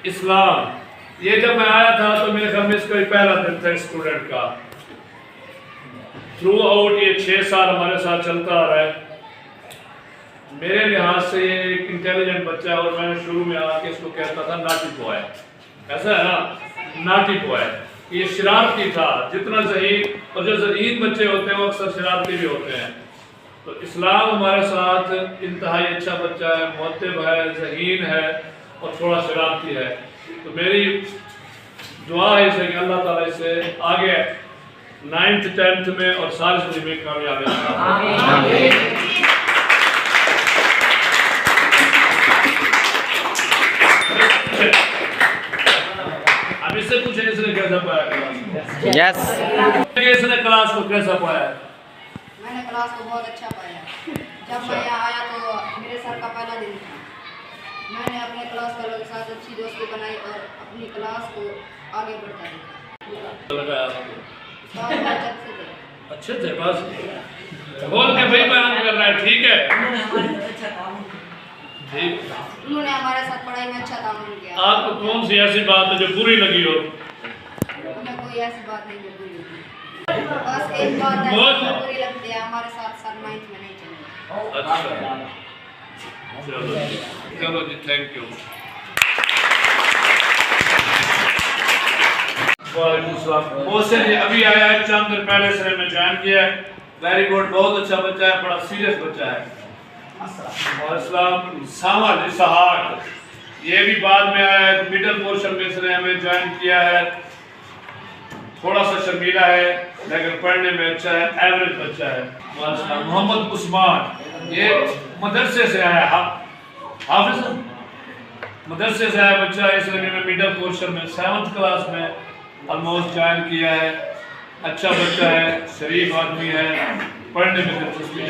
इस्लाम। ये जब मैं आया था तो मेरे घर में इसका पहला दिन था स्टूडेंट का। थ्रू आउट ये 6 साल हमारे साथ चलता आ रहा है। मेरे लिहाज से ये एक इंटेलिजेंट बच्चा है और मैंने शुरू में आके इसको कहता था नाटी बॉय, ऐसा है ना, नाटी बॉय। ये शरारती था जितना ज़हीन, और जो ज़हीन बच्चे होते हैं वो अक्सर शरारती भी होते हैं। तो इस्लाम हमारे साथ इंतहाई अच्छा बच्चा है, मुअद्दिब है, ज़हीन है और थोड़ा शरारती है। तो मेरी दुआ है इसे कि अल्लाह ताला इसे आगे 9th 10th में और सारी ज़िंदगी में कामयाबी। अब इससे पूछे इसने कैसा पाया क्लास? यस, इसने क्लास को कैसा पाया? मैंने क्लास को बहुत अच्छा पाया। जब मैं यहाँ आया तो मेरे सर का पहला दिन था। मैंने अपने क्लास वालों के साथ अच्छी दोस्ती बनाई और अपनी क्लास को आगे बढ़ता लगा गया। अच्छे थे बस बोल के भाई बयान कर रहा है, ठीक है ठीक। उन्होंने हमारे साथ पढ़ाई में अच्छा तामुल किया। आपको कौन सी ऐसी बात है जो बुरी लगी हो? हमें कोई ऐसी बात नहीं जो बुरी लगी। बस एक बात है जो बुरी लगती है, हमारे साथ सर 9th में नहीं चले। अच्छा चलो चलो जी, थैंक यू। मोहसिन जी अभी आया है, चंद दिन पहले से मैं ज्वाइन किया है। वेरी गुड, बहुत अच्छा बच्चा है, बड़ा सीरियस बच्चा है। और इस्लाम सामल इसहाक ये भी बाद में आया है, मिडिल पोर्शन में इसने हमें ज्वाइन किया है। थोड़ा सा शर्मीला है लेकिन पढ़ने में अच्छा है, एवरेज बच्चा है। मोहम्मद उस्मान ये मदरसे से आया, हाफिज मदरसे से आया बच्चा है। इसने भी मिडिल पोर्शन में 7th क्लास में ऑलमोस्ट ज्वाइन किया है। अच्छा बच्चा है, शरीफ आदमी है, पढ़ने में दिलचस्पी है।